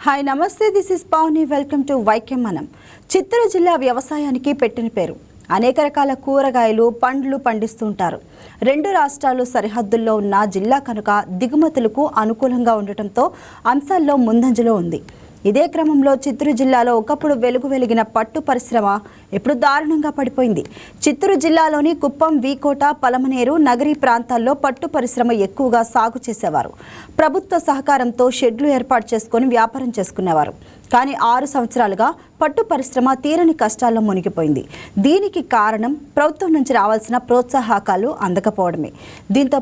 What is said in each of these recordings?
Hi నమస్తే, this is Pouni. Welcome to YK మనం. చిత్తూరు జిల్లా వ్యవసాయానికి పెట్టిన పేరు. అనేక రకాల కూరగాయలు, పండ్లు పండిస్తుంటారు. రెండు రాష్ట్రాలు సరిహద్దుల్లో ఉన్న జిల్లా కనుక దిగుమతులకు అనుకూలంగా ఉండటంతో అంశాల్లో ముందంజలో ఉంది. ఇదే క్రమంలో చిత్తూరు జిల్లాలో ఒకప్పుడు వెలిగిన పట్టు పరిశ్రమ ఇప్పుడు దారుణంగా పడిపోయింది. చిత్తూరు జిల్లాలోని కుప్పం, వీకోట, పలమనేరు, నగరి ప్రాంతాల్లో పట్టు పరిశ్రమ ఎక్కువగా సాగు చేసేవారు. ప్రభుత్వ సహకారంతో షెడ్లు ఏర్పాటు చేసుకుని వ్యాపారం చేసుకునేవారు. కానీ 6 సంవత్సరాలుగా పట్టు పరిశ్రమ తీరని కష్టాల్లో మునిగిపోయింది. దీనికి కారణం ప్రభుత్వం నుంచి రావాల్సిన ప్రోత్సాహకాలు అందకపోవడమే. దీంతో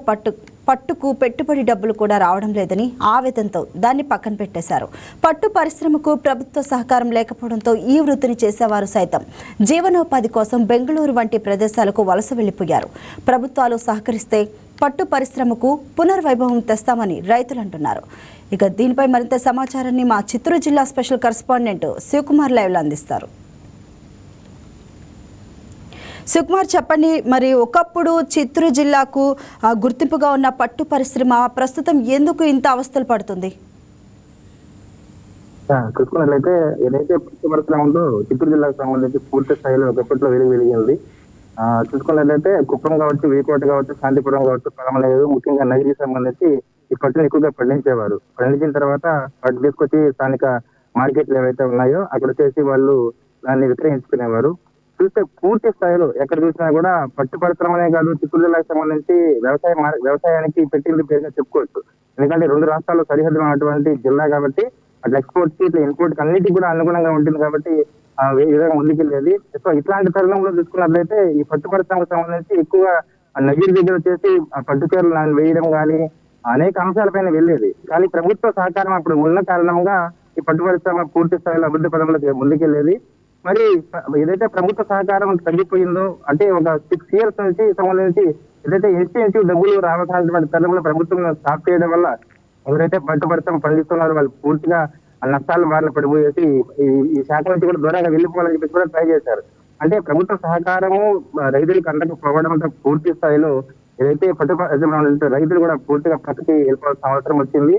పట్టుకు పెట్టుబడి డబ్బులు కూడా రావడం లేదని ఆవేదనతో దాన్ని పక్కన పెట్టేశారు. పట్టు పరిశ్రమకు ప్రభుత్వ సహకారం లేకపోవడంతో ఈ వృత్తిని చేసేవారు సైతం జీవనోపాధి కోసం బెంగళూరు వంటి ప్రదేశాలకు వలస వెళ్లిపోయారు. ప్రభుత్వాలు సహకరిస్తే పట్టు పరిశ్రమకు పునర్వైభవం తెస్తామని రైతులు అంటున్నారు. ఇక దీనిపై మరింత సమాచారాన్ని మా చిత్తూరు జిల్లా స్పెషల్ కరెస్పాండెంట్ శివకుమార్ లైవ్లో అందిస్తారు. శివకుమార్, చెప్పండి, మరి ఒకప్పుడు చిత్తూరు జిల్లాకు గుర్తింపుగా ఉన్న పట్టు పరిశ్రమ ప్రస్తుతం ఎందుకు ఇంత అవస్థలు పడుతుంది? చూసుకున్నట్లయితే ఏదైతే పట్టు పరిశ్రమ ఉందో చిత్తూరు జిల్లాకు సంబంధించి పూర్తి స్థాయిలో ఒకప్పట్లో వెలిగింది. చూసుకున్నట్లయితే కుప్పం కావచ్చు, వీకోట కావచ్చు, శాంతిపురం కావచ్చు, పలమనేరు, ముఖ్యంగా నగిరికి సంబంధించి ఈ పట్టును ఎక్కువగా పండించేవారు. పండించిన తర్వాత పట్టు తీసుకొచ్చి స్థానిక మార్కెట్లు ఏవైతే ఉన్నాయో అక్కడ వచ్చేసి వాళ్ళు దాన్ని విక్రయించుకునేవారు. చూస్తే పూర్తి స్థాయిలో ఎక్కడ చూసినా కూడా పట్టు పరిశ్రమనే కాదు, చిత్తూరు జిల్లాకు సంబంధించి వ్యవసాయానికి పెట్టింది పేరుగా చెప్పుకోవచ్చు. ఎందుకంటే 2 రాష్ట్రాల్లో సరిహద్దులు ఉన్నటువంటి జిల్లా కాబట్టి అట్లా ఎక్స్పోర్ట్ కి ఇట్లా ఇన్పుట్ అన్నిటికీ కూడా అనుగుణంగా ఉంటుంది కాబట్టి ఈ విధంగా ముందుకెళ్ళేది. సో ఇట్లాంటి తరుణంలో చూసుకున్నట్లయితే ఈ పట్టు పరిశ్రమకు సంబంధించి ఎక్కువగా నగిరి దగ్గర వచ్చేసి ఆ పట్టు చీరలు వేయడం కానీ అనేక అంశాలపైన వెళ్ళేది. కానీ ప్రభుత్వ సహకారం అప్పుడు ఉన్న కారణంగా ఈ పట్టు పరిశ్రమ పూర్తి స్థాయిలో అభివృద్ధి పదంలో ముందుకెళ్ళేది. మరి ఏదైతే ప్రభుత్వ సహకారం తగ్గిపోయిందో అంటే ఒక 6 years నుంచి సంబంధించి ఏదైతే ఇన్సెంటివ్ డబ్బులు రావాల్సినటువంటి తరుణంలో ప్రభుత్వం స్టాప్ చేయడం వల్ల ఎవరైతే పట్టు పరిశ్రమ పండిస్తున్నారో వాళ్ళు పూర్తిగా నష్టాలు బారిన పడిపోయేసి ఈ శాఖ నుంచి కూడా దూరంగా వెళ్ళిపోవాలని చెప్పి కూడా ట్రై చేశారు. అంటే ప్రభుత్వ సహకారము రైతులకు అందకపోవడంతో పూర్తి స్థాయిలో ఏదైతే పట్టు రైతులు కూడా పూర్తిగా పక్కకి వెళ్ళిపోవాల్సిన అవసరం వచ్చింది.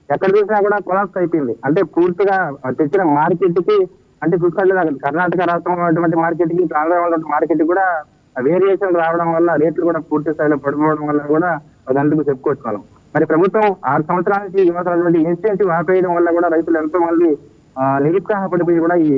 ఎక్కడ చూసినా కూడా కొలాప్స్ అయిపోయింది. అంటే పూర్తిగా తెచ్చిన మార్కెట్ కి అంటే చూసుకోలేదు కర్ణాటక రాష్ట్రంలో ఉన్నటువంటి మార్కెట్ కి, ఆంధ్రలో ఉన్నటువంటి మార్కెట్ కూడా వేరియేషన్ రావడం వల్ల రేట్లు కూడా పూర్తి స్థాయిలో పడిపోవడం వల్ల కూడా అదందుకు చెప్పుకోవచ్చు మనం. మరి ప్రభుత్వం 6 సంవత్సరాల నుంచి ఇవ్వాల్సినటువంటి ఇన్సెంటివ్ ఆపేయడం వల్ల కూడా రైతులు ఎంతో మంది నిరుత్సాహపడిపోయి కూడా ఈ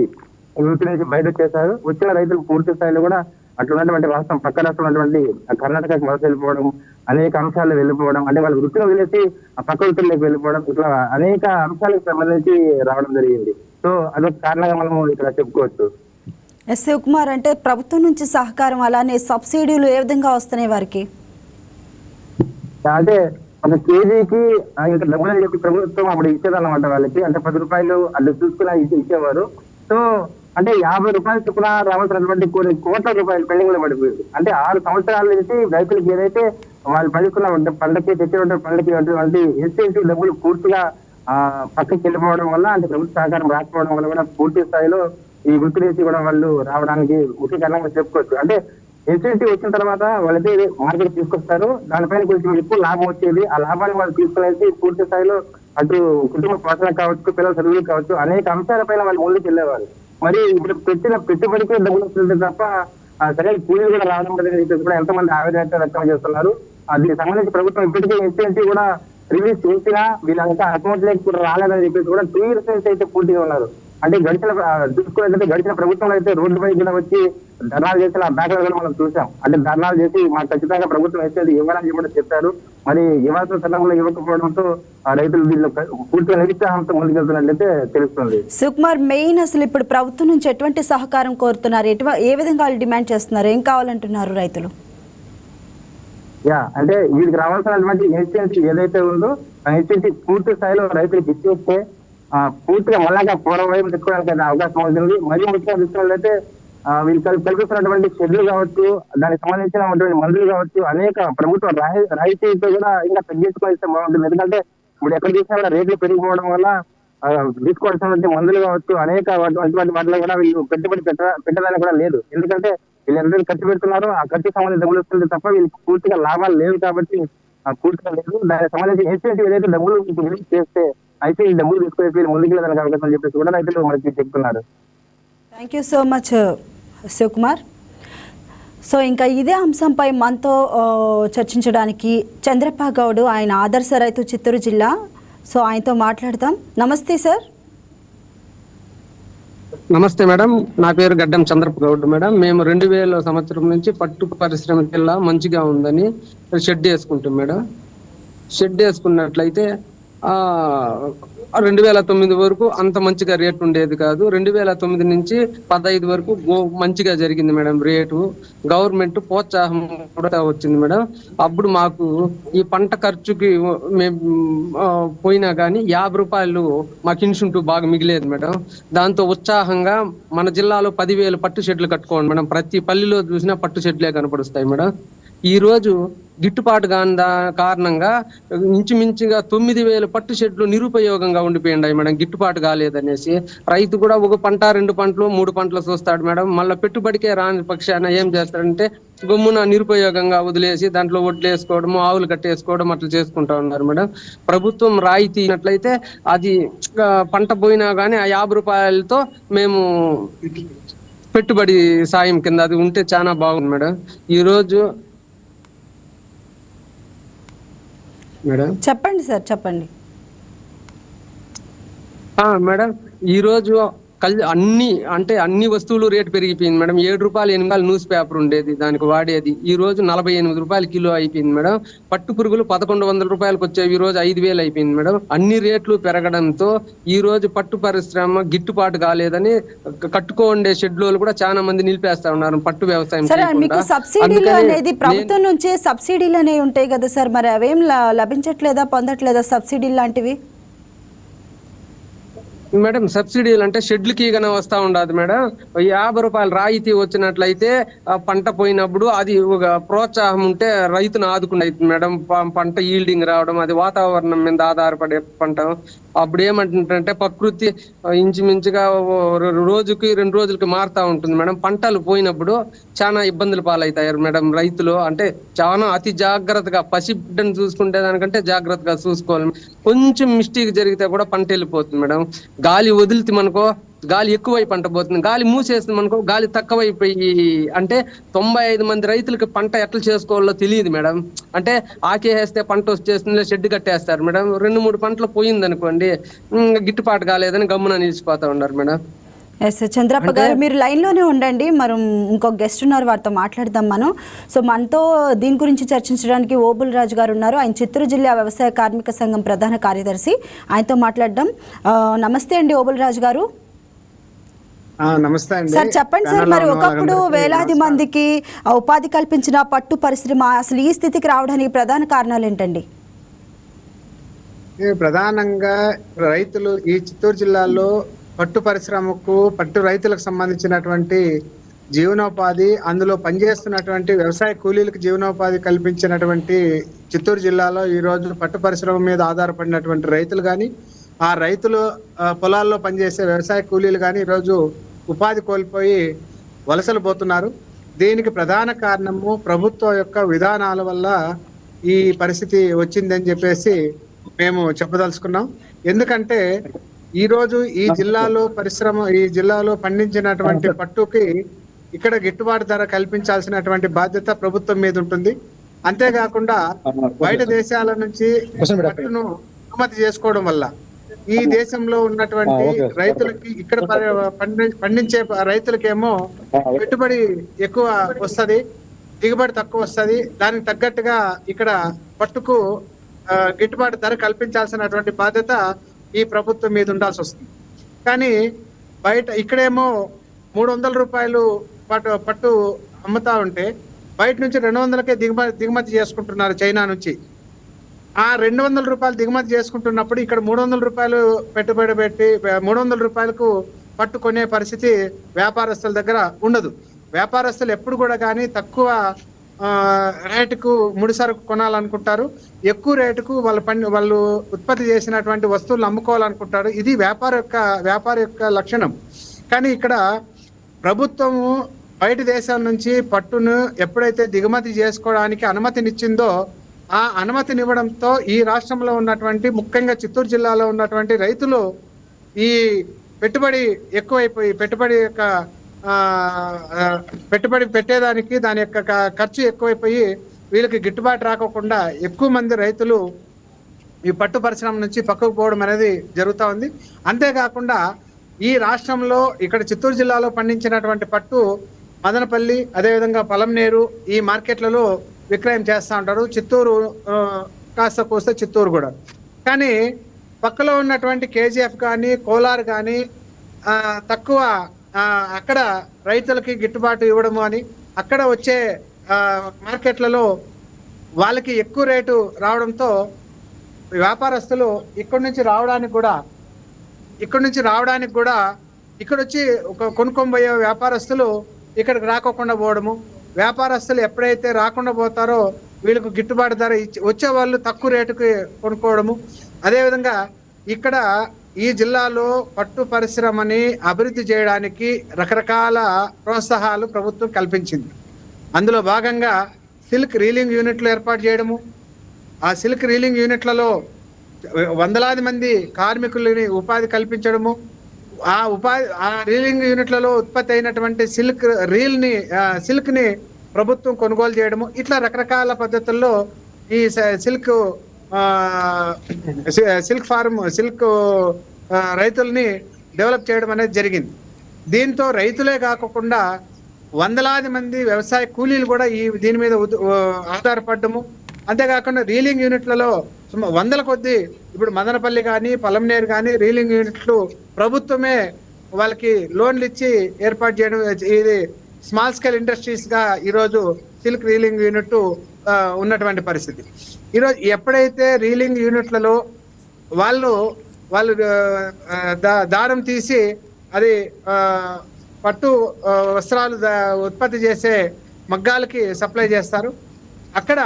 వృత్తి నుంచి బయట వచ్చేసారు. వచ్చిన రైతులు పూర్తి స్థాయిలో కూడా అట్లా ఉన్నటువంటి రాష్ట్రం పక్క రాష్ట్రం ఉన్నటువంటి కర్ణాటకకి వలస వెళ్ళిపోవడం, అనేక అంశాలు వెళ్ళిపోవడం, అంటే వాళ్ళ వృత్తిని వదిలేసి ఆ పక్క వృత్తుల్లోకి వెళ్ళిపోవడం, ఇట్లా అనేక అంశాలకు సంబంధించి రావడం జరిగింది. సో అదొక కారణంగా మనం ఇక్కడ చెప్పుకోవచ్చు. శివకుమార్, అంటే ప్రభుత్వం నుంచి సహకారం అలానే సబ్సిడీలు ఏ విధంగా వస్తున్నాయి వారికి? అంటే ఒక కేజీకి ఇంకా డబ్బులు అని చెప్పి ప్రభుత్వం అప్పుడు ఇచ్చేదన్నమాట వాళ్ళకి. అంటే 10 రూపాయలు అట్లా చూసుకుని ఇచ్చేవారు. సో అంటే 50 రూపాయలు చొప్పున రావాల్సినటువంటి కొన్ని కోట్ల రూపాయలు పెండింగ్ లో పడిపోయింది. అంటే 6 సంవత్సరాల నుంచి రైతులకు ఏదైతే వాళ్ళు పండిస్తున్న పంటకి తెచ్చినటువంటి పంటకి అటువంటి ఇన్సెంటివ్ డబ్బులు పూర్తిగా పక్కకి వెళ్ళిపోవడం వల్ల, అంటే ప్రభుత్వ సహకారం రాకపోవడం వల్ల కూడా పూర్తి స్థాయిలో ఈ వృత్తి నుంచి కూడా వాళ్ళు రావడానికి ముఖ్య కారణంగా చెప్పుకోవచ్చు. అంటే ఇన్సెంటివ్ వచ్చిన తర్వాత వాళ్ళైతే మార్కెట్ తీసుకొస్తారు, దానిపైన కొంచెం ఎక్కువ లాభం వచ్చేది. ఆ లాభాన్ని వాళ్ళు తీసుకునేసి పూర్తి స్థాయిలో అటు కుటుంబ పోషణ కావచ్చు, పిల్లల చదువులు కావచ్చు, అనేక అంశాలపైన వాళ్ళు ముందుకు వెళ్ళేవారు. మరి ఇప్పుడు పెట్టిన పెట్టుబడికి డబ్బులు వస్తుంది తప్ప సరైన కూలీలు కూడా రావడం లేదని కూడా ఎంతమంది ఆవేదన వ్యక్తం చేస్తున్నారు. దీనికి సంబంధించి ప్రభుత్వం ఇప్పటికే ఇన్సెంటివ్ కూడా రిలీజ్ చేసినా వీళ్ళంతా అకౌంట్ లేక కూడా రాలేదని చెప్పేసి కూడా 2 years నుంచి అయితే పూర్తిగా ఉన్నారు. అంటే గడిచిన ప్రభుత్వంలో అయితే రోడ్డుపై కూడా వచ్చి ధర్నాలు చేసిన బ్యాక్లో కూడా మనం చూసాం. అంటే ధర్నాలు చేసి మాకు ఖచ్చితంగా ప్రభుత్వం ఇచ్చేది ఇవ్వాలని చెప్పి చెప్పారు. మరి ఇవ్వాల్సిన సమయంలో ఇవ్వకపోవడంతో రైతులు దీనిలో పూర్తిగా నిరుత్సాహంతో ముందుకెళ్తున్నట్లయితే తెలుస్తుంది. సుకుమార్, మెయిన్ అసలు ఇప్పుడు ప్రభుత్వం నుంచి ఎటువంటి సహకారం కోరుతున్నారు? ఏ విధంగా వాళ్ళు డిమాండ్ చేస్తున్నారు? ఏం కావాలంటున్నారు రైతులు? అంటే వీరికి రావాల్సినటువంటి ఇన్సెంటివ్ ఏదైతే ఉందో ఆ ఇన్సెంటివ్ పూర్తి స్థాయిలో రైతులకు ఇచ్చేస్తే పూర్తిగా మళ్ళా పూర్వవైపు తెచ్చుకోవడానికి అవకాశం ఉంటుంది. మరీ ముఖ్యంగా చూసుకున్నట్లయితే వీళ్ళు కల్పిస్తున్నటువంటి షెడ్లు కావచ్చు, దానికి సంబంధించినటువంటి మందులు కావచ్చు, అనేక ప్రభుత్వ రాయితీతో కూడా ఇంకా తగ్గించుకొని ఇస్తే బాగుంటుంది. ఎందుకంటే ఇప్పుడు ఎక్కడ చూసినా కూడా రేట్లు పెరిగిపోవడం వల్ల తీసుకోవాల్సినటువంటి మందులు కావచ్చు, అనేక అటువంటి వాటిలో కూడా వీళ్ళు పెట్టుబడి పెట్టడానికి కూడా లేదు. ఎందుకంటే వీళ్ళు ఎంత ఖర్చు పెడుతున్నారో ఆ ఖర్చు సంబంధించి డబ్బులు వస్తుంది తప్ప వీళ్ళకి పూర్తిగా లాభాలు లేవు కాబట్టి పూర్తిగా లేదు. దానికి సంబంధించి ఇన్సెంటివ్ ఏదైతే డబ్బులు రిలీజ్ చేస్తే అయితే ఈ డబ్బులు తీసుకుని ముందుకెళ్ళడానికి అవకాశం అని చెప్పేసి కూడా రైతులు మనకి చెప్తున్నారు. Thank you so much Shivakumar. So ఇంకా ఇదే అంశంపై మనతో చర్చించడానికి చంద్రప్ప గౌడ్, ఆయన ఆదర్శ రైతు చిత్తూరు జిల్లా. సో ఆయనతో మాట్లాడదాం. నమస్తే సార్. నమస్తే మేడం, నా పేరు గడ్డం చంద్రప్ప గౌడ్ మేడం. మేము 2000 సంవత్సరం నుంచి పట్టు పరిశ్రమ జిల్లా మంచిగా ఉందని షెడ్ వేసుకుంటాం మేడం. షెడ్ వేసుకున్నట్లయితే 2009 వరకు అంత మంచిగా రేటు ఉండేది కాదు. 2009 నుంచి 15 వరకు మంచిగా జరిగింది మేడం. రేటు గవర్నమెంట్ ప్రోత్సాహం కూడా వచ్చింది మేడం. అప్పుడు మాకు ఈ పంట ఖర్చుకి మేము పోయినా కానీ 50 రూపాయలు మాకు ఇన్సెంటివ్ బాగా మిగిలేదు మేడం. దాంతో ఉత్సాహంగా మన జిల్లాలో 10,000 పట్టు షెడ్లు కట్టుకోండి మేడం. ప్రతి పల్లిలో చూసినా పట్టు షెడ్లే కనపడుస్తాయి మేడం. ఈ రోజు గిట్టుబాటు కాని కారణంగా ఇంచుమించుగా 9,000 పట్టు షెడ్లు నిరుపయోగంగా ఉండిపోయిండాయి మేడం. గిట్టుబాటు కాలేదనేసి రైతు కూడా ఒక పంట 2 పంటలు 3 పంటలు చూస్తాడు మేడం. మళ్ళీ పెట్టుబడికే రాని పక్షాన ఏం చేస్తాడంటే గమ్మున నిరుపయోగంగా వదిలేసి దాంట్లో ఒడ్లు వేసుకోవడము, ఆవులు కట్టేసుకోవడం అట్లా చేసుకుంటా ఉన్నారు మేడం. ప్రభుత్వం రాయితీ ఇచ్చినట్లయితే అది పంట పోయినా కానీ ఆ 50 రూపాయలతో మేము పెట్టుబడి సాయం కింద అది ఉంటే చాలా బాగుంది మేడం. ఈ రోజు మేడం చెప్పండి సార్, చెప్పండి. మేడం ఈ రోజు అన్ని వస్తువులు రేటు పెరిగిపోయింది మేడం. 7 రూపాయలు 8 రూపాయలు న్యూస్ పేపర్ ఉండేది దానికి వాడేది, ఈ రోజు 48 రూపాయలు కిలో అయిపోయింది మేడం. పట్టు పురుగులు 1100 రూపాయలకు వచ్చేవి, ఈ రోజు 5,000 అయిపోయింది మేడం. అన్ని రేట్లు పెరగడంతో ఈ రోజు పట్టు పరిశ్రమ గిట్టుబాటు కాలేదని కట్టుకోండే షెడ్లు కూడా చాలా మంది నిలిపేస్తా ఉన్నారు పట్టు వ్యవసాయం. మీకు సబ్సిడీలు అనేది ప్రభుత్వం నుంచే సబ్సిడీలు అనేవి ఉంటాయి కదా సార్, మరి అవేం లభించట్లేదా, పొందట్లేదా సబ్సిడీలు లాంటివి? మేడం సబ్సిడీలు అంటే షెడ్లకి గన వస్తా ఉండదు మేడం. 50 రూపాయలు రాయితీ వచ్చినట్లయితే పంట పోయినప్పుడు అది ఒక ప్రోత్సాహం ఉంటే రైతును ఆదుకునేది మేడం. పంట ఈల్డింగ్ రావడం, అది వాతావరణం మీద ఆధారపడే పంట. అప్పుడు ఏమంటుంటే ప్రకృతి ఇంచుమించుగా రోజుకి 2 రోజులకి మారుతా ఉంటుంది మేడం. పంటలు పోయినప్పుడు చాలా ఇబ్బందులు పాలవుతారు మేడం రైతులు. అంటే చాలా అతి జాగ్రత్తగా పసిబిడ్డను చూసుకుంటే దానికంటే జాగ్రత్తగా చూసుకోవాలి. కొంచెం మిస్టేక్ జరిగితే కూడా పంట వెళ్ళిపోతుంది మేడం. గాలి వదిలితే మనకో గాలి ఎక్కువై పంట పోతుంది, గాలి మూసేస్తుంది మనకో గాలి తక్కువైపోయి, అంటే 95 మంది రైతులకి పంట ఎట్లా చేసుకోవాలో తెలియదు మేడం. అంటే ఆకేస్తే పంట వచ్చేస్తుంది, షెడ్ కట్టేస్తారు మేడం. 2-3 పంటలు పోయింది అనుకోండి, గిట్టుబాటు కాలేదని గమ్మున నిలిచిపోతా ఉన్నారు మేడం. ఎస్ చంద్రప్ప గారు, మీరు లైన్లోనే ఉండండి, మనం ఇంకొక గెస్ట్ ఉన్నారు, వారితో మాట్లాడదాం మనం. సో మనతో దీని గురించి చర్చించడానికి ఓబుల్ రాజు గారు ఉన్నారు. ఆయన చిత్తూరు జిల్లా వ్యవసాయ కార్మిక సంఘం ప్రధాన కార్యదర్శి. ఆయనతో మాట్లాడదాం. నమస్తే అండి ఓబుల్ రాజు గారు. నమస్తే అండి సార్. చెప్పండి సార్, మరి ఒకప్పుడు వేలాది మందికి ఉపాధి కల్పించిన పట్టు పరిశ్రమ అసలు ఈ స్థితికి రావడానికి ప్రధాన కారణాలు ఏంటండి? ప్రధానంగా రైతులు ఈ చిత్తూరు జిల్లాలో పట్టు పరిశ్రమకు, పట్టు రైతులకు సంబంధించినటువంటి జీవనోపాధి, అందులో పనిచేస్తున్నటువంటి వ్యవసాయ కూలీలకు జీవనోపాధి కల్పించినటువంటి చిత్తూరు జిల్లాలో ఈ రోజు పట్టు పరిశ్రమ మీద ఆధారపడినటువంటి రైతులు కానీ, ఆ రైతులు పొలాల్లో పనిచేసే వ్యవసాయ కూలీలు కానీ ఈరోజు ఉపాధి కోల్పోయి వలసలు పోతున్నారు. దీనికి ప్రధాన కారణము ప్రభుత్వం యొక్క విధానాల వల్ల ఈ పరిస్థితి వచ్చిందని చెప్పేసి మేము చెప్పదలుచుకున్నాం. ఎందుకంటే ఈరోజు ఈ జిల్లాలో పండించినటువంటి పట్టుకి ఇక్కడ గిట్టుబాటు ధర కల్పించాల్సినటువంటి బాధ్యత ప్రభుత్వం మీద ఉంటుంది. అంతేకాకుండా బయట దేశాల నుంచి పట్టును దిగుమతి చేసుకోవడం వల్ల ఈ దేశంలో ఉన్నటువంటి రైతులకి, ఇక్కడ పండించే రైతులకేమో పెట్టుబడి ఎక్కువ వస్తుంది, దిగుబడి తక్కువ వస్తుంది. దానికి తగ్గట్టుగా ఇక్కడ పట్టుకు గిట్టుబాటు ధర కల్పించాల్సినటువంటి బాధ్యత ఈ ప్రభుత్వం మీద ఉండాల్సి వస్తుంది. కానీ బయట ఇక్కడేమో 300 రూపాయలు పట్టు అమ్ముతా ఉంటే బయట నుంచి 200కే దిగుమతి చేసుకుంటున్నారు చైనా నుంచి. ఆ 200 రూపాయలు దిగుమతి చేసుకుంటున్నప్పుడు ఇక్కడ 300 రూపాయలు పెట్టుబడి పెట్టి 300 రూపాయలకు పట్టుకునే పరిస్థితి వ్యాపారస్తుల దగ్గర ఉండదు. వ్యాపారస్తులు ఎప్పుడు కూడా కానీ తక్కువ రేటుకు ముడి సరుకు కొనాలనుకుంటారు, ఎక్కువ రేటుకు వాళ్ళు ఉత్పత్తి చేసినటువంటి వస్తువులు అమ్ముకోవాలనుకుంటారు. ఇది వ్యాపార యొక్క లక్షణం. కానీ ఇక్కడ ప్రభుత్వము బయట దేశాల నుంచి పట్టును ఎప్పుడైతే దిగుమతి చేసుకోవడానికి అనుమతినిచ్చిందో ఆ అనుమతినివ్వడంతో ఈ రాష్ట్రంలో ఉన్నటువంటి ముఖ్యంగా చిత్తూరు జిల్లాలో ఉన్నటువంటి రైతులు ఈ పెట్టుబడి ఎక్కువైపోయి పెట్టుబడి పెట్టేదానికి దాని యొక్క ఖర్చు ఎక్కువైపోయి వీళ్ళకి గిట్టుబాటు రాకోకుండా ఎక్కువ మంది రైతులు ఈ పట్టు పరిశ్రమ నుంచి పక్కకు పోవడం అనేది జరుగుతూ ఉంది. అంతేకాకుండా ఈ రాష్ట్రంలో ఇక్కడ చిత్తూరు జిల్లాలో పండించినటువంటి పట్టు మదనపల్లి, అదేవిధంగా పలంనేరు ఈ మార్కెట్లలో విక్రయం చేస్తూ ఉంటారు. చిత్తూరు కాస్త కోస్తే చిత్తూరు కూడా. కానీ పక్కలో ఉన్నటువంటి కేజీఎఫ్ కానీ కోలార్ కానీ తక్కువ అక్కడ రైతులకి గిట్టుబాటు ఇవ్వడము అని అక్కడ వచ్చే మార్కెట్లలో వాళ్ళకి ఎక్కువ రేటు రావడంతో వ్యాపారస్తులు ఇక్కడి నుంచి రావడానికి కూడా ఇక్కడ వచ్చి కొనుక్కొని పోయే వ్యాపారస్తులు ఇక్కడికి రాకోకుండా పోవడము, వ్యాపారస్తులు ఎప్పుడైతే రాకుండా పోతారో వీళ్ళకు గిట్టుబాటు ధర వచ్చే వాళ్ళు తక్కువ రేటుకి కొనుక్కోవడము. అదేవిధంగా ఇక్కడ ఈ జిల్లాలో పట్టు పరిశ్రమని అభివృద్ధి చేయడానికి రకరకాల ప్రోత్సాహాలు ప్రభుత్వం కల్పించింది. అందులో భాగంగా సిల్క్ రీలింగ్ యూనిట్లు ఏర్పాటు చేయడము, ఆ సిల్క్ రీలింగ్ యూనిట్లలో వందలాది మంది కార్మికులని ఉపాధి కల్పించడము, ఆ రీలింగ్ యూనిట్లలో ఉత్పత్తి అయినటువంటి సిల్క్ ని ప్రభుత్వం కొనుగోలు చేయడము, ఇట్లా రకరకాల పద్ధతుల్లో ఈ సిల్క్ రైతుల్ని డెవలప్ చేయడం అనేది జరిగింది. దీంతో రైతులే కాకుండా వందలాది మంది వ్యవసాయ కూలీలు కూడా దీని మీద ఆధారపడము. అంతేకాకుండా రీలింగ్ యూనిట్లలో వందల కొద్ది ఇప్పుడు మదనపల్లి కానీ పలంనేరు కానీ రీలింగ్ యూనిట్లు ప్రభుత్వమే వాళ్ళకి లోన్లు ఇచ్చి ఏర్పాటు చేయడం, ఇది స్మాల్ స్కేల్ ఇండస్ట్రీస్ గా ఈరోజు సిల్క్ రీలింగ్ యూనిట్ ఉన్నటువంటి పరిస్థితి. ఈరోజు ఎప్పుడైతే రీలింగ్ యూనిట్లలో వాళ్ళు దారం తీసి అది పట్టు వస్త్రాలు ఉత్పత్తి చేసే మగ్గాలకి సప్లై చేస్తారు, అక్కడ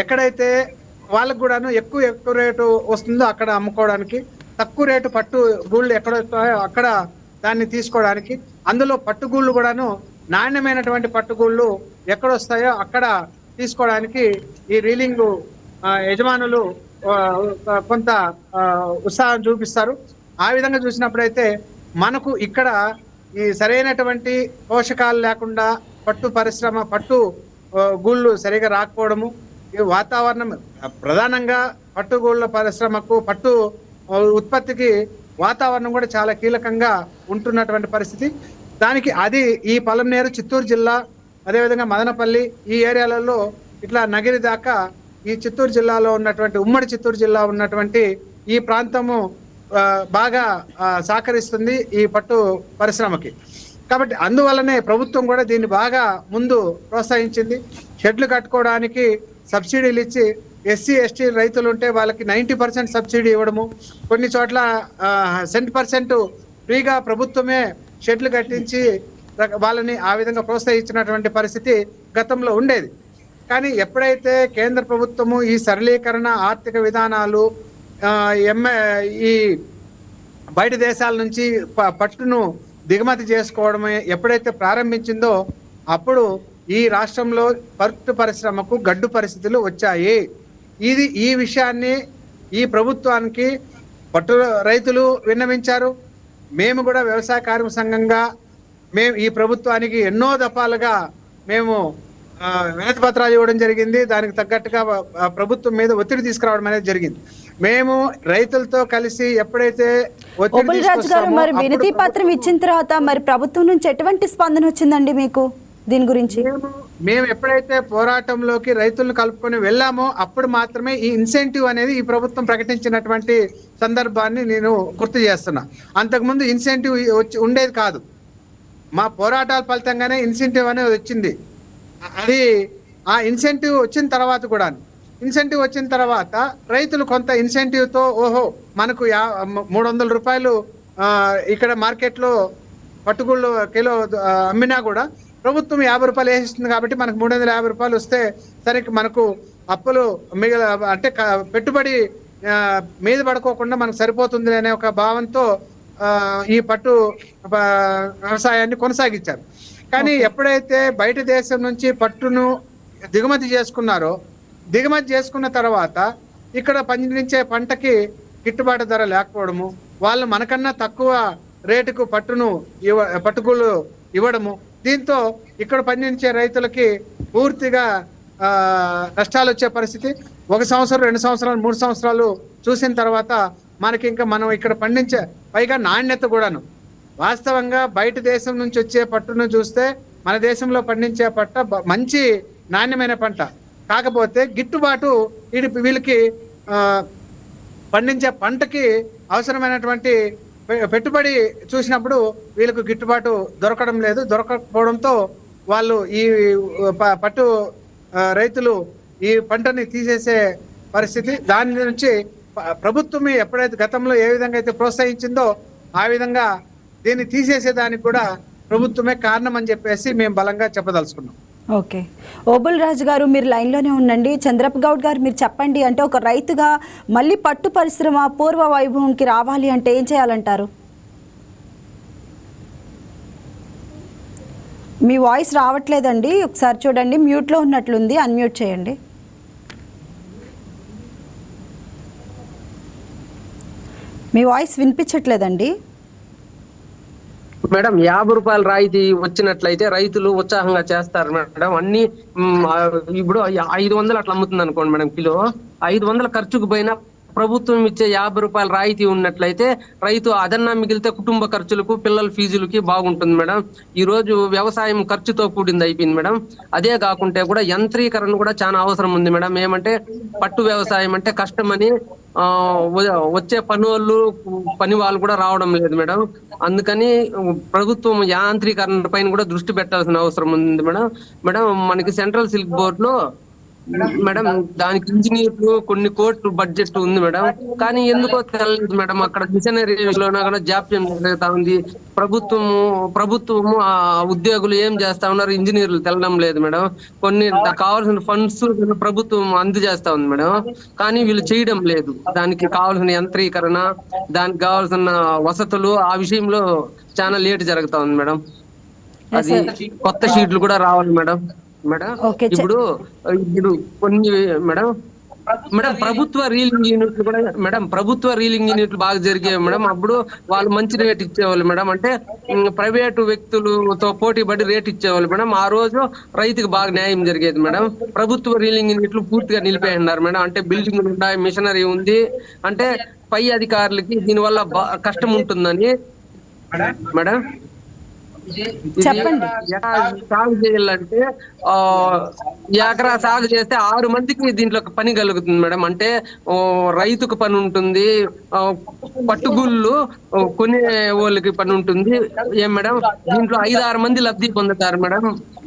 ఎక్కడైతే వాళ్ళకు కూడాను ఎక్కువ రేటు వస్తుందో అక్కడ అమ్ముకోవడానికి, తక్కువ రేటు పట్టు గూళ్ళు ఎక్కడ వస్తాయో అక్కడ దాన్ని తీసుకోవడానికి, అందులో పట్టుగూళ్ళు కూడాను నాణ్యమైనటువంటి పట్టుగూళ్ళు ఎక్కడ వస్తాయో అక్కడ తీసుకోవడానికి ఈ రీలింగ్ యజమానులు కొంత ఉత్సాహం చూపిస్తారు. ఆ విధంగా చూసినప్పుడైతే మనకు ఇక్కడ ఈ సరైనటువంటి పోషకాలు లేకుండా పట్టు పరిశ్రమ పట్టు గూళ్ళు సరిగా రాకపోవడము, ఈ వాతావరణం ప్రధానంగా పట్టుగూళ్ళ పరిశ్రమకు పట్టు ఉత్పత్తికి వాతావరణం కూడా చాలా కీలకంగా ఉంటున్నటువంటి పరిస్థితి. దానికి అది ఈ పలంనేరు చిత్తూరు జిల్లా, అదేవిధంగా మదనపల్లి ఈ ఏరియాలలో ఇట్లా నగిరి దాకా ఈ చిత్తూరు జిల్లాలో ఉన్నటువంటి ఉమ్మడి చిత్తూరు జిల్లా ఉన్నటువంటి ఈ ప్రాంతము బాగా సహకరిస్తుంది ఈ పట్టు పరిశ్రమకి. కాబట్టి అందువల్లనే ప్రభుత్వం కూడా దీన్ని బాగా ముందు ప్రోత్సహించింది. షెడ్లు కట్టుకోవడానికి సబ్సిడీలు ఇచ్చి ఎస్సీ ఎస్టీ రైతులు ఉంటే వాళ్ళకి 90% సబ్సిడీ ఇవ్వడము, కొన్ని చోట్ల 100% ఫ్రీగా ప్రభుత్వమే షెడ్లు కట్టించి వాళ్ళని ఆ విధంగా ప్రోత్సహించినటువంటి పరిస్థితి గతంలో ఉండేది. కానీ ఎప్పుడైతే కేంద్ర ప్రభుత్వము ఈ సరళీకరణ ఆర్థిక విధానాలు ఈ బయట దేశాల నుంచి పట్టును దిగుమతి చేసుకోవడమే ఎప్పుడైతే ప్రారంభించిందో అప్పుడు ఈ రాష్ట్రంలో పట్టు పరిశ్రమకు గడ్డు పరిస్థితులు వచ్చాయి. ఈ విషయాన్ని ఈ ప్రభుత్వానికి పట్టు రైతులు విన్నవించారు. మేము కూడా వ్యవసాయ కార్మిక సంఘంగా మేము ఈ ప్రభుత్వానికి ఎన్నో దఫాలుగా మేము వినతి పత్రాలు ఇవ్వడం జరిగింది. దానికి తగ్గట్టుగా ప్రభుత్వం మీద ఒత్తిడి తీసుకురావడం అనేది జరిగింది. మేము రైతులతో కలిసి ఎప్పుడైతే మరి వినతి పత్రం ఇచ్చిన తర్వాత మరి ప్రభుత్వం నుంచి ఎటువంటి స్పందన వచ్చిందండి మీకు దీని గురించి? మేము ఎప్పుడైతే పోరాటంలోకి రైతులను కలుపుకొని వెళ్ళామో అప్పుడు మాత్రమే ఈ ఇన్సెంటివ్ అనేది ఈ ప్రభుత్వం ప్రకటించినటువంటి సందర్భాన్ని నేను గుర్తు చేస్తున్నా. అంతకుముందు ఇన్సెంటివ్ ఉండేది కాదు. మా పోరాటాల ఫలితంగానే ఇన్సెంటివ్ అనేది వచ్చింది. అది ఆ ఇన్సెంటివ్ వచ్చిన తర్వాత రైతులు కొంత ఇన్సెంటివ్తో ఓహో మనకు 300 రూపాయలు ఇక్కడ మార్కెట్లో పట్టుగూళ్ళు కిలో అమ్మినా కూడా ప్రభుత్వం 50 రూపాయలు వేసిస్తుంది కాబట్టి మనకు 350 రూపాయలు వస్తే సరే మనకు అప్పులు అంటే పెట్టుబడి మీద పడుకోకుండా మనకు సరిపోతుంది అనే ఒక భావంతో ఈ పట్టు వ్యవసాయాన్ని కొనసాగించారు. కానీ ఎప్పుడైతే బయట దేశం నుంచి పట్టును దిగుమతి చేసుకున్నారో దిగుమతి చేసుకున్న తర్వాత ఇక్కడ పండించే పంటకి గిట్టుబాటు ధర లేకపోవడము, వాళ్ళు మనకన్నా తక్కువ రేటుకు పట్టుకూలు ఇవ్వడము, దీంతో ఇక్కడ పండించే రైతులకి పూర్తిగా నష్టాలు వచ్చే పరిస్థితి. 1 సంవత్సరం, 2 సంవత్సరాలు, 3 సంవత్సరాలు చూసిన తర్వాత మనకి ఇంకా మనం ఇక్కడ పండించే పైగా నాణ్యత కూడాను, వాస్తవంగా బయట దేశం నుంచి వచ్చే పట్టును చూస్తే మన దేశంలో పండించే పంట మంచి నాణ్యమైన పంట, కాకపోతే గిట్టుబాటు వీళ్ళకి పండించే పంటకి అవసరమైనటువంటి పెట్టుబడి చూసినప్పుడు వీళ్ళకు గిట్టుబాటు దొరకడం లేదు. దొరకకపోవడంతో వాళ్ళు ఈ పట్టు రైతులు ఈ పంటని తీసేసే పరిస్థితి. దాని నుంచి ప్రభుత్వం ఎప్పుడైతే గతంలో ఏ విధంగా అయితే ప్రోత్సహించిందో ఆ విధంగా దీన్ని తీసేసేదానికి కూడా ప్రభుత్వమే కారణం అని చెప్పేసి మేము బలంగా చెప్పదలుచుకున్నాం. ఓకే, ఓబుల్ రాజు గారు మీరు లైన్లోనే ఉండండి. చంద్రప్ప గౌడ్ గారు మీరు చెప్పండి, అంటే ఒక రైతుగా మళ్ళీ పట్టు పరిశ్రమ పూర్వ వైభవంకి రావాలి అంటే ఏం చేయాలంటారు? మీ వాయిస్ రావట్లేదండి, ఒకసారి చూడండి, మ్యూట్లో ఉన్నట్లుంది, అన్మ్యూట్ చేయండి. మీ వాయిస్ వినిపించట్లేదండి. మేడం 50 రూపాయల రాయితీ వచ్చినట్లయితే రైతులు ఉత్సాహంగా చేస్తారు మేడం. అన్ని ఇప్పుడు 500 అట్లా అమ్ముతుంది అనుకోండి మేడం కిలో, 500 ఖర్చుకు పోయినా ప్రభుత్వం ఇచ్చే 50 రూపాయల రాయితీ ఉన్నట్లయితే రైతు అదన్నా మిగిలితే కుటుంబ ఖర్చులకు, పిల్లల ఫీజులకి బాగుంటుంది మేడం. ఈ రోజు వ్యవసాయం ఖర్చుతో కూడింది అయిపోయింది మేడం. అదే కాకుంటే కూడా యంత్రీకరణ కూడా చాలా అవసరం ఉంది మేడం. ఏమంటే పట్టు వ్యవసాయం అంటే కష్టమని వచ్చే పని వాళ్ళు కూడా రావడం లేదు మేడం. అందుకని ప్రభుత్వం యాంత్రీకరణ పైన కూడా దృష్టి పెట్టాల్సిన అవసరం ఉంది మేడం. మనకి సెంట్రల్ సిల్క్ బోర్డ్ లో మేడం దానికి ఇంజనీర్లు కొన్ని కోట్లు బడ్జెట్ ఉంది మేడం, కానీ ఎందుకో తెలియదు మేడం. అక్కడ మిషనరీలోనా కూడా జాప్యం జరుగుతా ఉంది. ప్రభుత్వము ఆ ఉద్యోగులు ఏం చేస్తా ఉన్నారు, ఇంజనీర్లు తెలడం లేదు మేడం. కొన్ని కావాల్సిన ఫండ్స్ ప్రభుత్వం అందజేస్తా ఉంది మేడం, కానీ వీళ్ళు చేయడం లేదు. దానికి కావాల్సిన యంత్రీకరణ, దానికి కావాల్సిన వసతులు, ఆ విషయంలో చాలా లేట్ జరుగుతా ఉంది మేడం. అది కొత్త షీట్లు కూడా రావాలి మేడం. ఇప్పుడు కొన్ని మేడం ప్రభుత్వ రీలింగ్ యూనిట్లు కూడా ప్రభుత్వ రీలింగ్ యూనిట్లు బాగా జరిగాయి మేడం. అప్పుడు వాళ్ళు మంచి రేట్ ఇచ్చేవాళ్ళు మేడం. అంటే ప్రైవేటు వ్యక్తులతో పోటీ పడి రేట్ ఇచ్చేవాళ్ళు మేడం. ఆ రోజు రైతుకు బాగా న్యాయం జరిగేది మేడం. ప్రభుత్వ రీలింగ్ యూనిట్లు పూర్తిగా నిలిపేస్తున్నారు మేడం. అంటే బిల్డింగ్ ఉంటాయి, మిషనరీ ఉంది, అంటే పై అధికారులకి దీనివల్ల కష్టం ఉంటుందని మేడం. చెప్పండి. సాగు చేయాలంటే ఎకరా సాగు చేస్తే 6 మందికి దీంట్లో పని కలుగుతుంది మేడం. అంటే రైతుకు పని ఉంటుంది, పట్టుగుళ్ళు కొనే వాళ్ళకి పని ఉంటుంది. ఏం మేడం, దీంట్లో 5-6 మంది లబ్ధి పొందుతారు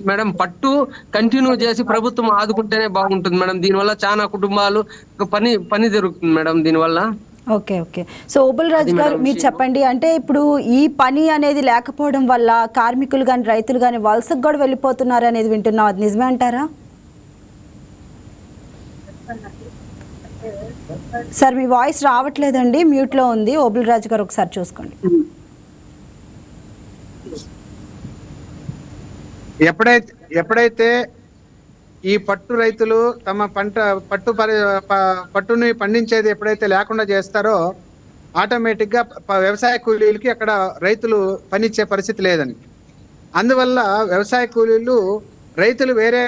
మేడం. పట్టు కంటిన్యూ చేసి ప్రభుత్వం ఆదుకుంటేనే బాగుంటుంది మేడం. దీనివల్ల చాలా కుటుంబాలు పని జరుగుతుంది మేడం దీనివల్ల. ఓకే, సో ఓబుల్ రాజు గారు మీరు చెప్పండి, అంటే ఇప్పుడు ఈ పని అనేది లేకపోవడం వల్ల కార్మికులు కానీ రైతులు కానీ వలసకు కూడా వెళ్ళిపోతున్నారు అనేది వింటున్నాం, అది నిజమే అంటారా? సార్ మీ వాయిస్ రావట్లేదండి, మ్యూట్లో ఉంది. ఓబుల్ రాజు గారు ఒకసారి చూసుకోండి. ఎప్పుడైతే ఈ పట్టు రైతులు తమ పట్టుని పండించేది ఎప్పుడైతే లేకుండా చేస్తారో ఆటోమేటిక్ గా వ్యవసాయ కూలీలకి అక్కడ రైతులు పనిచ్చే పరిస్థితి లేదని, అందువల్ల వ్యవసాయ కూలీలు రైతులు వేరే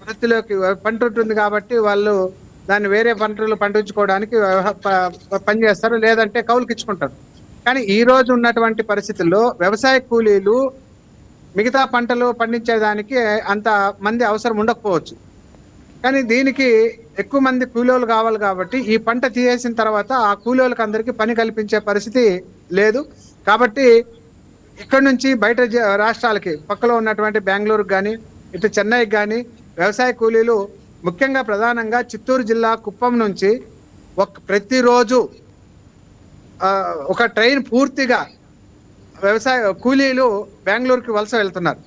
వృత్తిలోకి పంట ఉంటుంది కాబట్టి వాళ్ళు దాన్ని వేరే పంటలు పండించుకోవడానికి పనిచేస్తారు, లేదంటే కౌలుకి ఇచ్చుకుంటారు. కానీ ఈ రోజు ఉన్నటువంటి పరిస్థితుల్లో వ్యవసాయ కూలీలు మిగతా పంటలు పండించేదానికి అంత మంది అవసరం ఉండకపోవచ్చు, కానీ దీనికి ఎక్కువ మంది కూలీలు కావాలి కాబట్టి ఈ పంట తీసేసిన తర్వాత ఆ కూలీలకు అందరికీ పని కల్పించే పరిస్థితి లేదు. కాబట్టి ఇక్కడ నుంచి బయట రాష్ట్రాలకి పక్కలో ఉన్నటువంటి బెంగళూరుకి కానీ ఇటు చెన్నైకి కానీ వ్యవసాయ కూలీలు ముఖ్యంగా ప్రధానంగా చిత్తూరు జిల్లా కుప్పం నుంచి ప్రతిరోజు ఒక ట్రైన్ పూర్తిగా వ్యవసాయ కూలీలు బెంగళూరుకి వలస వెళ్తున్నారు.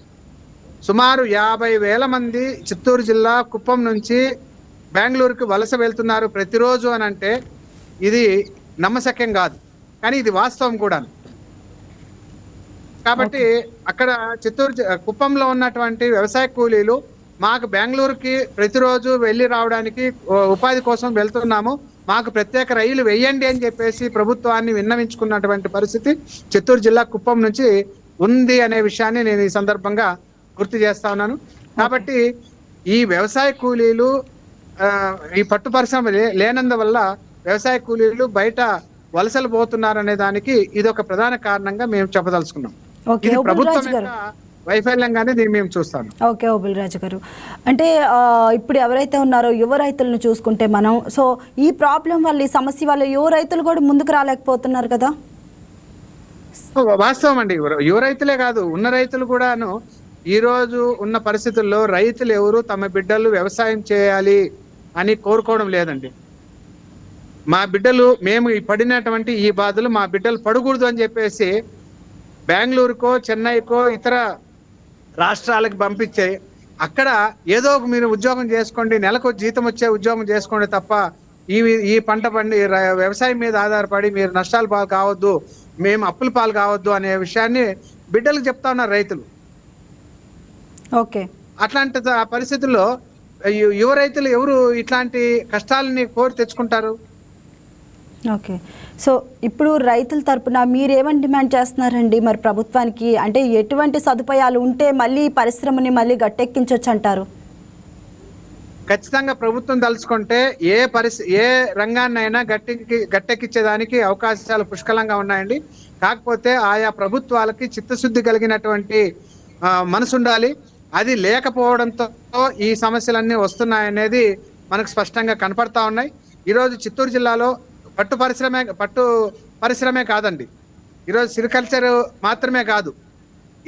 సుమారు 50,000 మంది చిత్తూరు జిల్లా కుప్పం నుంచి బెంగళూరుకి వలస వెళ్తున్నారు ప్రతిరోజు అని అంటే ఇది నమ్మశక్యం కాదు, కానీ ఇది వాస్తవం కూడా. కాబట్టి అక్కడ కుప్పంలో ఉన్నటువంటి వ్యవసాయ కూలీలు మాకు బెంగళూరుకి ప్రతిరోజు వెళ్ళి రావడానికి ఉపాధి కోసం వెళ్తున్నాము, మాకు ప్రత్యేక రైలు వేయండి అని చెప్పేసి ప్రభుత్వాన్ని విన్నవించుకున్నటువంటి పరిస్థితి చిత్తూరు జిల్లా కుప్పం నుంచి ఉంది అనే విషయాన్ని నేను ఈ సందర్భంగా గుర్తు చేస్తా ఉన్నాను. కాబట్టి ఈ వ్యవసాయ కూలీలు ఈ పట్టు పరిశ్రమ లేనందువల్ల వ్యవసాయ కూలీలు బయట వలసలు పోతున్నారనే దానికి ఇది ఒక ప్రధాన కారణంగా మేము చెప్పదలుచుకున్నాం. ఇది ప్రభుత్వం వైఫల్యంగానే దీన్ని మేము చూస్తాం. ఓకే ఓబుల్ రాజు గారు, అంటే ఇప్పుడు ఎవరైతే ఉన్నారో యువ రైతులను చూసుకుంటే మనం, సో ఈ ప్రాబ్లం వల్ల, ఈ సమస్య వల్ల యువ రైతులు కూడా ముందుకు రాలేకపోతున్నారు కదా? వాస్తవం అండి. యువ రైతులే కాదు, ఉన్న రైతులు కూడాను ఈ రోజు ఉన్న పరిస్థితుల్లో రైతులు ఎవరు తమ బిడ్డలు వ్యవసాయం చేయాలి అని కోరుకోవడం లేదండి. మా బిడ్డలు, మేము పడినటువంటి ఈ బాధలు మా బిడ్డలు పడకూడదు అని చెప్పేసి బెంగళూరుకో చెన్నైకో ఇతర రాష్ట్రాలకు పంపించే అక్కడ ఏదో మీరు ఉద్యోగం చేసుకోండి, నెలకు జీతం వచ్చే ఉద్యోగం చేసుకోండి తప్ప ఈ పంట వ్యవసాయం మీద ఆధారపడి మీరు నష్టాలు పాలు కావద్దు, మేము అప్పుల పాలు కావద్దు అనే విషయాన్ని బిడ్డలకు చెప్తా ఉన్నారు రైతులు. ఓకే, అట్లాంటి పరిస్థితుల్లో యువ రైతులు ఎవరు ఇట్లాంటి కష్టాలని కోరి తెచ్చుకుంటారు? ఓకే, సో ఇప్పుడు రైతుల తరపున మీరేమని డిమాండ్ చేస్తున్నారండి మరి ప్రభుత్వానికి? అంటే ఎటువంటి సదుపాయాలు ఉంటే మళ్ళీ పరిశ్రమని మళ్ళీ గట్టెక్కించవచ్చు అంటారు? ఖచ్చితంగా ప్రభుత్వం తలుచుకుంటే ఏ రంగాన్నైనా గట్టెక్కించేదానికి అవకాశాలు పుష్కలంగా ఉన్నాయండి. కాకపోతే ఆయా ప్రభుత్వాలకి చిత్తశుద్ధి కలిగినటువంటి మనసు ఉండాలి. అది లేకపోవడంతో ఈ సమస్యలన్నీ వస్తున్నాయనేది మనకు స్పష్టంగా కనపడతా ఉన్నాయి. ఈరోజు చిత్తూరు జిల్లాలో పట్టు పరిశ్రమే కాదండి, ఈరోజు సిరికల్చర్ మాత్రమే కాదు.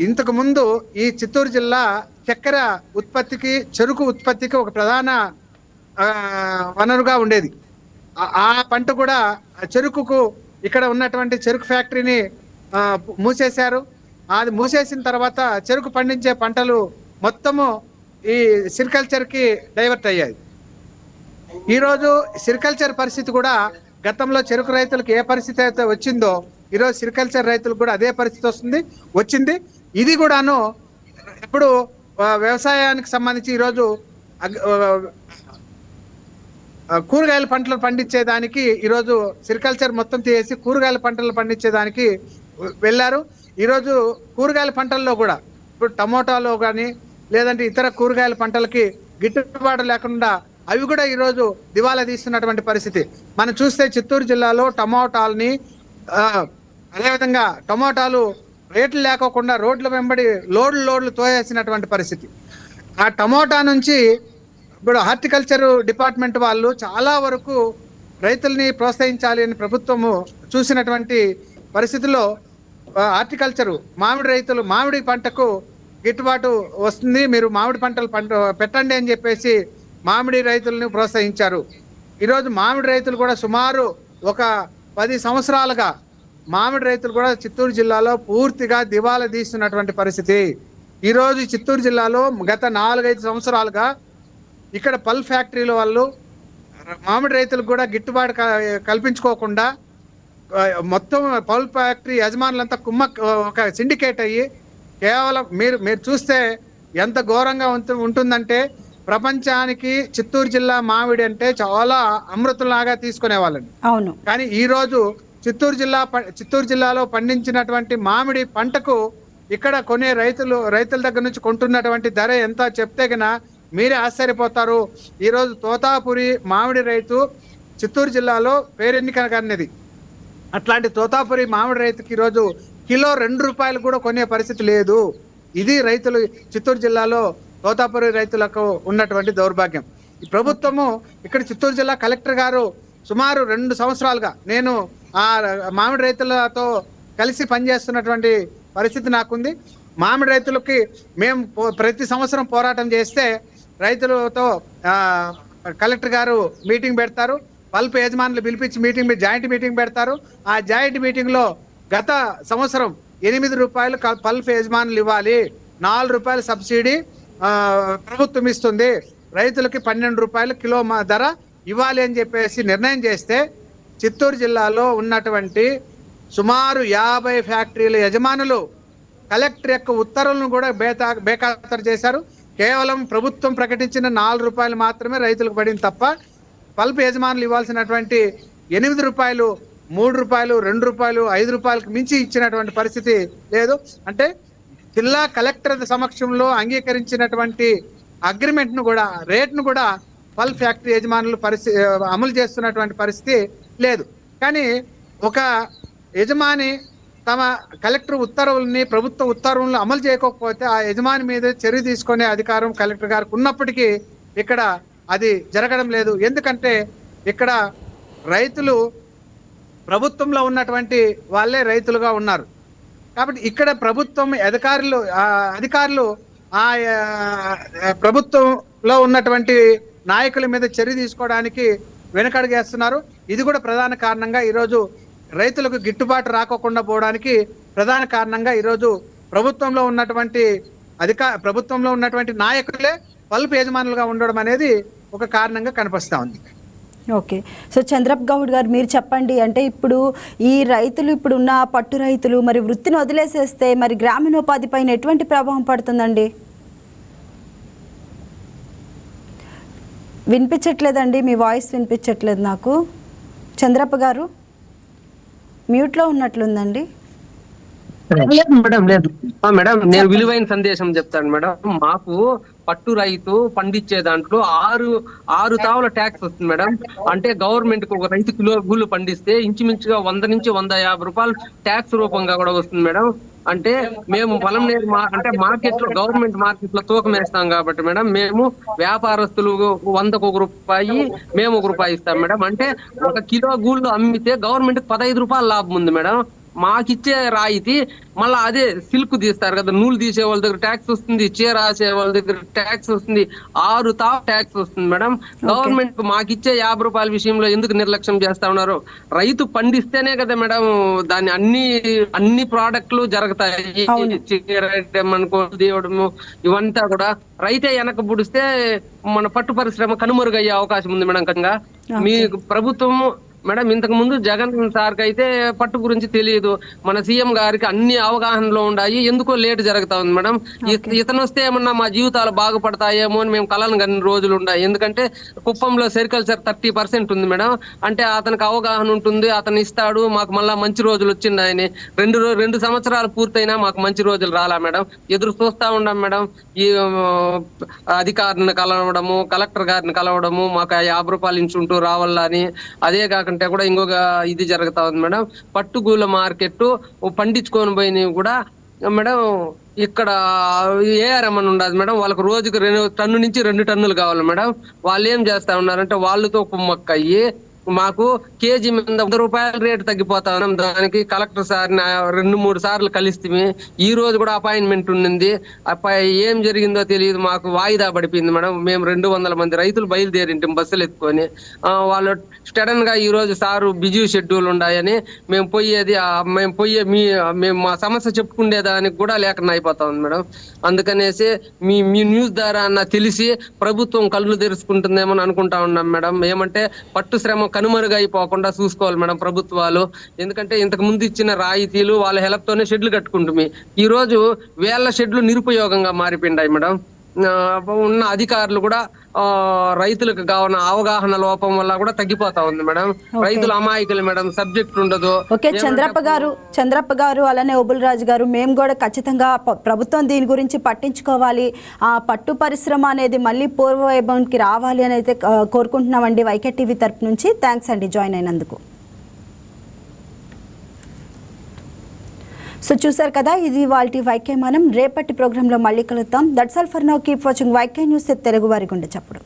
ఇంతకు ముందు ఈ చిత్తూరు జిల్లా చక్కెర ఉత్పత్తికి, చెరుకు ఉత్పత్తికి ఒక ప్రధాన వనరుగా ఉండేది. ఆ పంట కూడా చెరుకుకు ఇక్కడ ఉన్నటువంటి చెరుకు ఫ్యాక్టరీని మూసేశారు. అది మూసేసిన తర్వాత చెరుకు పండించే పంటలు మొత్తము ఈ సిరికల్చర్కి డైవర్ట్ అయ్యాయి. ఈరోజు సిరికల్చర్ పరిస్థితి కూడా గతంలో చెరుకు రైతులకు ఏ పరిస్థితి అయితే వచ్చిందో ఈరోజు సిరికల్చర్ రైతులకు కూడా అదే పరిస్థితి వచ్చింది. ఇది కూడాను ఇప్పుడు వ్యవసాయానికి సంబంధించి ఈరోజు కూరగాయల పంటలు పండించేదానికి ఈరోజు సిరికల్చర్ మొత్తం తీసి కూరగాయల పంటలు పండించేదానికి వెళ్ళారు. ఈరోజు కూరగాయల పంటల్లో కూడా ఇప్పుడు టమోటాలో కానీ లేదంటే ఇతర కూరగాయల పంటలకి గిట్టుబాటు లేకుండా అవి కూడా ఈరోజు దివాలా తీస్తున్నటువంటి పరిస్థితి మనం చూస్తే చిత్తూరు జిల్లాలో టమోటాలని అదేవిధంగా టమోటాలు రేట్లు లేకోకుండా రోడ్ల వెంబడి లోడ్లు తోయేసినటువంటి పరిస్థితి. ఆ టమోటా నుంచి ఇప్పుడు హార్టికల్చర్ డిపార్ట్మెంట్ వాళ్ళు చాలా వరకు రైతుల్ని ప్రోత్సహించాలి అని ప్రభుత్వము చూసినటువంటి పరిస్థితుల్లో హార్టికల్చరు మామిడి పంటకు గిట్టుబాటు వస్తుంది, మీరు మామిడి పంటలు పెట్టండి అని చెప్పేసి మామిడి రైతులను ప్రోత్సహించారు. ఈరోజు మామిడి రైతులు కూడా సుమారు ఒక 10 సంవత్సరాలుగా మామిడి రైతులు కూడా చిత్తూరు జిల్లాలో పూర్తిగా దివాలా తీస్తున్నటువంటి పరిస్థితి. ఈరోజు చిత్తూరు జిల్లాలో గత 4-5 సంవత్సరాలుగా ఇక్కడ పల్ ఫ్యాక్టరీల వాళ్ళు మామిడి రైతులకు కూడా గిట్టుబాటు కల్పించుకోకుండా మొత్తం పల్ ఫ్యాక్టరీ యజమానులంతా ఒక సిండికేట్ అయ్యి కేవలం మీరు చూస్తే ఎంత ఘోరంగా ఉంటుందంటే ప్రపంచానికి చిత్తూరు జిల్లా మామిడి అంటే చాలా అమృతంలాగా తీసుకునే వాళ్ళని. అవును. కానీ ఈ రోజు చిత్తూరు జిల్లాలో పండించినటువంటి మామిడి పంటకు ఇక్కడ కొనే రైతుల దగ్గర నుంచి కొంటున్నటువంటి ధర ఎంత చెప్తే గన మీరే ఆశ్చర్యపోతారు. ఈరోజు తోతాపురి మామిడి రైతు చిత్తూరు జిల్లాలో పేరెన్నికనది. అట్లాంటి తోతాపురి మామిడి రైతుకి ఈరోజు కిలో 2 రూపాయలు కూడా కొనే పరిస్థితి లేదు. ఇది రైతులు చిత్తూరు జిల్లాలో తోతాపురి రైతులకు ఉన్నటువంటి దౌర్భాగ్యం. ఈ ప్రభుత్వము ఇక్కడ చిత్తూరు జిల్లా కలెక్టర్ గారు సుమారు 2 సంవత్సరాలుగా నేను ఆ మామిడి రైతులతో కలిసి పనిచేస్తున్నటువంటి పరిస్థితి నాకుంది. మామిడి రైతులకి మేము ప్రతి సంవత్సరం పోరాటం చేస్తే రైతులతో కలెక్టర్ గారు మీటింగ్ పెడతారు, పల్ప్ యజమానులు పిలిపించి జాయింట్ మీటింగ్ పెడతారు. ఆ జాయింట్ మీటింగ్లో గత సంవత్సరం 8 రూపాయలు పల్ప్ యజమానులు ఇవ్వాలి, 4 రూపాయలు సబ్సిడీ ప్రభుత్వం ఇస్తుంది, రైతులకి 12 రూపాయలు కిలో ధర ఇవ్వాలి అని చెప్పేసి నిర్ణయం చేస్తే చిత్తూరు జిల్లాలో ఉన్నటువంటి సుమారు 50 ఫ్యాక్టరీల యజమానులు కలెక్టర్ యొక్క ఉత్తర్వులను కూడా బేఖాతరు చేశారు. కేవలం ప్రభుత్వం ప్రకటించిన 4 రూపాయలు మాత్రమే రైతులకు పడింది తప్ప పల్ప్ యజమానులు ఇవ్వాల్సినటువంటి 8 రూపాయలు, 3 రూపాయలు, 2 రూపాయలు, 5 రూపాయలకు మించి ఇచ్చినటువంటి పరిస్థితి లేదు. అంటే జిల్లా కలెక్టర్ సమక్షంలో అంగీకరించినటువంటి అగ్రిమెంట్ ను కూడా, రేట్ ను కూడా పల్ప్ ఫ్యాక్టరీ యజమానులు అమలు చేస్తున్నటువంటి పరిస్థితి లేదు. కానీ ఒక యజమాని తమ కలెక్టర్ ఉత్తర్వుల్ని, ప్రభుత్వ ఉత్తర్వులను అమలు చేయకపోతే ఆ యజమాని మీద చర్య తీసుకునే అధికారం కలెక్టర్ గారికి ఉన్నప్పటికీ ఇక్కడ అది జరగడం లేదు. ఎందుకంటే ఇక్కడ రైతులు ప్రభుత్వంలో ఉన్నటువంటి వాళ్ళే రైతులుగా ఉన్నారు. కాబట్టి ఇక్కడ ప్రభుత్వం అధికారులు ఆ ప్రభుత్వంలో ఉన్నటువంటి నాయకుల మీద చర్య తీసుకోవడానికి వెనకడుగేస్తున్నారు. ఇది కూడా ప్రధాన కారణంగా ఈరోజు రైతులకు గిట్టుబాటు రాకోకుండా పోవడానికి ప్రధాన కారణంగా ఈరోజు ప్రభుత్వంలో ఉన్నటువంటి నాయకులే పల్ప్ యజమానులుగా ఉండడం అనేది ఒక కారణంగా కనిపిస్తా ఉంది. ఓకే, సో చంద్రప్ప గౌడ్ గారు మీరు చెప్పండి, అంటే ఇప్పుడు ఈ రైతులు, ఇప్పుడు ఉన్న పట్టు రైతులు మరి వృత్తిని వదిలేసేస్తే మరి గ్రామీణోపాధి పైన ఎటువంటి ప్రభావం పడుతుందండి? వినిపించట్లేదండి, మీ వాయిస్ వినిపించట్లేదు నాకు. చంద్రప్ప గారు మ్యూట్లో ఉన్నట్లుందండి. మేడం నేను విలువైన సందేశం చెప్తాను మేడం. మాకు పట్టు రైతు పండించే దాంట్లో 6 తావుల ట్యాక్స్ వస్తుంది మేడం. అంటే గవర్నమెంట్ కు ఒక రైతు కిలో గూళ్ళు పండిస్తే ఇంచుమించుగా 100 నుంచి 150 రూపాయలు ట్యాక్స్ రూపంగా కూడా వస్తుంది మేడం. అంటే మేము పొలం అంటే మార్కెట్ లో, గవర్నమెంట్ మార్కెట్ లో తూకం వేస్తాం కాబట్టి మేడం, మేము వ్యాపారస్తులు 100కు 1 రూపాయి, మేము 1 రూపాయి ఇస్తాం మేడం. అంటే 1 కిలో గూళ్ళు అమ్మితే గవర్నమెంట్ 15 రూపాయలు లాభం ఉంది మేడం. మాకిచ్చే రాయితీ మళ్ళీ అదే సిల్క్ తీస్తారు కదా, నూలు తీసే వాళ్ళ దగ్గర ట్యాక్స్ వస్తుంది, చీర రాసే వాళ్ళ దగ్గర ట్యాక్స్ వస్తుంది, 6 తావు ట్యాక్స్ వస్తుంది మేడం. గవర్నమెంట్ మాకిచ్చే 50 రూపాయల విషయంలో ఎందుకు నిర్లక్ష్యం చేస్తా ఉన్నారు? రైతు పండిస్తేనే కదా మేడం దాన్ని అన్ని ప్రోడక్ట్లు జరుగుతాయి. చీర అనుకో, దేవుడము, ఇవంతా కూడా రైతే వెనక పుడిస్తే మన పట్టు పరిశ్రమ కనుమరుగయ్యే అవకాశం ఉంది మేడం. కంగా మీ ప్రభుత్వం మేడం, ఇంతకు ముందు జగన్ సార్కి అయితే పట్టు గురించి తెలియదు, మన సీఎం గారికి అన్ని అవగాహనలో ఉన్నాయి, ఎందుకో లేట్ జరుగుతా ఉంది మేడం. ఇతను వస్తే ఏమన్నా మా జీవితాలు బాగుపడతాయేమో అని మేము కలలు కన్ని రోజులు ఉన్నాయి. ఎందుకంటే కుప్పంలో సెరికల్చర్ 30% ఉంది మేడం. అంటే అతనికి అవగాహన ఉంటుంది, అతను ఇస్తాడు, మాకు మళ్ళా మంచి రోజులు వచ్చింది. 2 సంవత్సరాలు పూర్తయినా మాకు మంచి రోజులు రాలా మేడం. ఎదురు చూస్తా ఉన్నాం మేడం. ఈ అధికారిని కలవడము, కలెక్టర్ గారిని కలవడము, మాకు 50 రూపాయలు ఇంచుంటూ రావాలని. అదే కాకుండా కూడా ఇంకొక ఇది జరుగుతా ఉంది మేడం. పట్టుగూళ్ళ మార్కెట్ పండించుకొని పోయినవి కూడా మేడం ఇక్కడ ఏఆర్ఎం అని ఉండదు మేడం. వాళ్ళకి రోజుకి 2 టన్ను నుంచి 2 టన్నులు కావాలి మేడం. వాళ్ళు ఏం చేస్తా ఉన్నారంటే వాళ్ళతో కుమ్మక్కయ్యి మాకు కేజీ మీద 100 రూపాయల రేటు తగ్గిపోతా ఉన్నాం. దానికి కలెక్టర్ సార్ని 2-3 సార్లు కలిస్తే ఈ రోజు కూడా అపాయింట్మెంట్ ఉండింది. ఏం జరిగిందో తెలియదు, మాకు వాయిదా పడిపోయింది మేడం. మేము 200 మంది రైతులు బయలుదేరింటాం బస్సులు ఎత్తుకొని. వాళ్ళు సడన్ గా ఈ రోజు సారు బిజీ షెడ్యూల్ ఉన్నాయని మేము మేము మా సమస్య చెప్పుకునేదానికి కూడా లేకుండా అయిపోతా ఉంది మేడం. అందుకనేసి మీ న్యూస్ ద్వారా అన్న తెలిసి ప్రభుత్వం కళ్ళు తెరుచుకుంటుందేమో అనుకుంటా ఉన్నాం మేడం. ఏమంటే పట్టు శ్రమ కనుమరుగైపోకుండా చూసుకోవాలి మేడం ప్రభుత్వాలు. ఎందుకంటే ఇంతకు ముందు ఇచ్చిన రాయితీలు వాళ్ళ హెల్ప్ తోనే షెడ్లు కట్టుకుంటుంది. ఈ రోజు వేళ్ల షెడ్లు నిరుపయోగంగా మారిపోయింటాయి మేడం. ఉన్న అధికారులు కూడా రైతులకు కావాలన్న అవగాహన లోపం వల్ల కూడా తగ్గిపోతా ఉంది మేడం. రైతులు అమాయకులు మేడం, సబ్జెక్ట్ ఉండదు. ఓకే చంద్రప్ప గారు అలానే ఓబుల్రాజు గారు, మేము కూడా ఖచ్చితంగా ప్రభుత్వం దీని గురించి పట్టించుకోవాలి, ఆ పట్టు పరిశ్రమ అనేది మళ్ళీ పూర్వవైభవానికి రావాలి అని అయితే కోరుకుంటున్నామండి వైకే టీవీ తరపు నుంచి. థ్యాంక్స్ అండి జాయిన్ అయినందుకు. సో చూసారు కదా, ఇది వాళ్ళ వైకే మనం. రేపటి ప్రోగ్రాంలో మళ్ళీ కలుద్దాం. That's all for now. Keep watching YK news Telugu వారి గుండె చప్పుడు.